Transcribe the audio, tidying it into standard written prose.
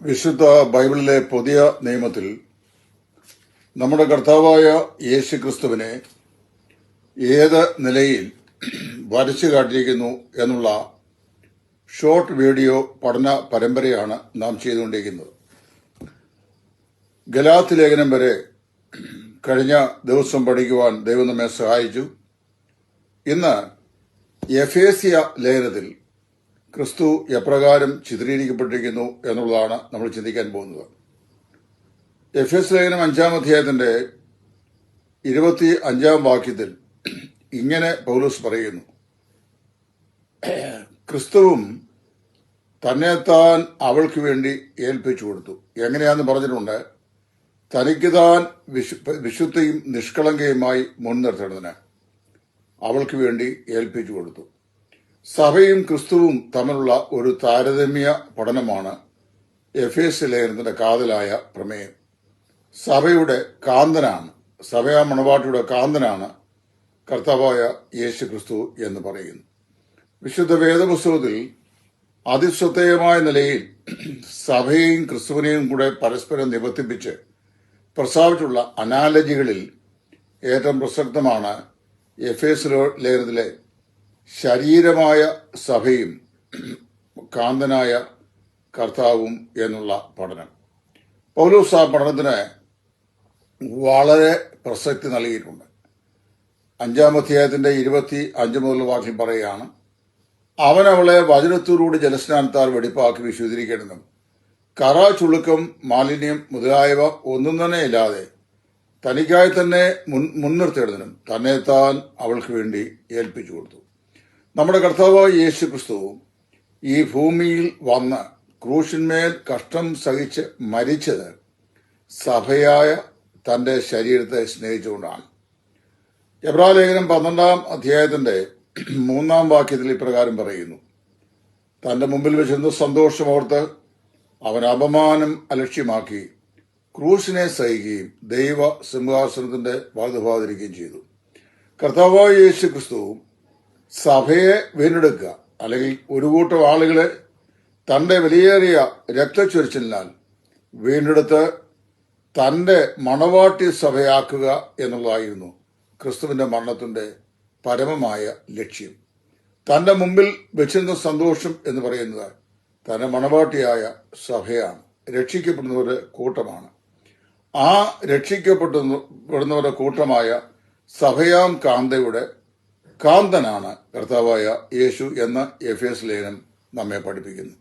വിശുദ്ധ ബൈബിളിലെ പുതിയ നിയമത്തിൽ നമ്മുടെ കർത്താവായ യേശു ക്രിസ്തുവിനെ ഏത് നിലയിൽ വരച്ചു കാട്ടിയിരിക്കുന്നു എന്നുള്ള ഷോർട്ട് വീഡിയോ പഠന പരമ്പരയാണ് നാം ചെയ്തുകൊണ്ടിരിക്കുന്നത്. ഗലാത്യ ലേഖനം വരെ കഴിഞ്ഞ ദിവസം പഠിക്കുവാൻ ദൈവം നമ്മെ സഹായിച്ചു. ഇന്ന് എഫേസ്യ ലേഖനത്തിൽ ക്രിസ്തു എപ്രകാരം ചിത്രീകരിക്കപ്പെട്ടിരിക്കുന്നു എന്നുള്ളതാണ് നമ്മൾ ചിന്തിക്കാൻ പോകുന്നത്. എഫേസ് ലേഖനം 5-ാം അധ്യായത്തിന്റെ 25-ാം വാക്യത്തിൽ ഇങ്ങനെ പൗലോസ് പറയുന്നു, ക്രിസ്തുവും തന്നെത്താൻ അവൾക്ക് വേണ്ടി ഏൽപ്പിച്ചു കൊടുത്തു. എങ്ങനെയാന്ന് പറഞ്ഞിട്ടുണ്ട്, തനിക്ക് താൻ വിശുദ്ധയും നിഷ്കളങ്കയുമായി മുൻനിർത്തേണ്ടതിന് അവൾക്ക് വേണ്ടി ഏൽപ്പിച്ചു കൊടുത്തു. സഭയും ക്രിസ്തുവും തമ്മിലുള്ള ഒരു താരതമ്യ പഠനമാണ് എഫേസ് ലേഖനത്തിന്റെ കാതലായ പ്രമേയം. സഭയുടെ കാന്തനാണ്, സഭയാ മണവാട്ടിയുടെ കാന്തനാണ് കർത്താവായ യേശു ക്രിസ്തു എന്ന് പറയുന്നു. വിശുദ്ധ വേദപുസ്തകത്തിൽ അതിശ്രദ്ധേയമായ നിലയിൽ സഭയെയും ക്രിസ്തുവിനെയും കൂടെ പരസ്പരം നിബന്ധിപ്പിച്ച് പ്രസ്താവിച്ചുള്ള അനാലജികളിൽ ഏറ്റവും പ്രസക്തമാണ് എഫേസ് ലേഖനത്തിലെ ശരീരമായ സഭയും കാന്തനായ കർത്താവും എന്നുള്ള പഠനം. പൗലോസ് ആ പഠനത്തിന് വളരെ പ്രസക്തി നൽകിയിട്ടുണ്ട്. 5-ാം അധ്യായത്തിന്റെ 25 മുതൽ വാക്യം പറയുകയാണ്, അവൻ അവളെ വചനത്തോടുകൂടി ജലസ്നാനത്താൽ വെടിപ്പാക്കി വിശുദ്ധീകരിക്കണമെന്നും കറ, ചുളുക്കം, മാലിന്യം മുതലായവ ഒന്നും തന്നെ ഇല്ലാതെ തനിക്കായി തന്നെ മുൻനിർത്തേണ്ടതിനും തന്നെ താൻ അവൾക്ക് വേണ്ടി ഏൽപ്പിച്ചു കൊടുത്തു. നമ്മുടെ കർത്താവായ യേശു ക്രിസ്തു ഈ ഭൂമിയിൽ വന്ന് ക്രൂശിന്മേൽ കഷ്ടം സഹിച്ച് മരിച്ചത് സഭയായ തന്റെ ശരീരത്തെ സ്നേഹിച്ചുകൊണ്ടാണ്. എബ്രായ ലേഖനം 12-ാം അധ്യായത്തിന്റെ 3-ാം വാക്യത്തിൽ ഇപ്രകാരം പറയുന്നു, തന്റെ മുമ്പിൽ വെച്ചിരുന്ന സന്തോഷമോർത്ത് അവൻ അപമാനം അലക്ഷ്യമാക്കി ക്രൂശിനെ സഹിക്കുകയും ദൈവ സിംഹാസനത്തിന്റെ വലതുഭാഗത്തിരിക്കുകയും ചെയ്തു. കർത്താവായ യേശു ക്രിസ്തു സഭയെ വീണ്ടെടുക്കുക, അല്ലെങ്കിൽ ഒരു കൂട്ടം ആളുകളെ തന്റെ വിലയേറിയ രക്തച്ചൊരിച്ചിലിനാൽ വീണ്ടെടുത്ത് തന്റെ മണവാട്ടി സഭയാക്കുക എന്നുള്ളതായിരുന്നു ക്രിസ്തുവിന്റെ മരണത്തിന്റെ പരമമായ ലക്ഷ്യം. തന്റെ മുമ്പിൽ വെച്ചിരുന്ന സന്തോഷം എന്ന് പറയുന്നത് തന്റെ മണവാട്ടിയായ സഭയാണ്, രക്ഷിക്കപ്പെടുന്നവരുടെ കൂട്ടമാണ്. ആ രക്ഷിക്കപ്പെടുന്നവരുടെ കൂട്ടമായ സഭയാം കാന്തയുടെ കാന്തനാണ് കർത്താവായ യേശു എന്ന എഫേസ് ലേഖനം നമ്മെ പഠിപ്പിക്കുന്നു.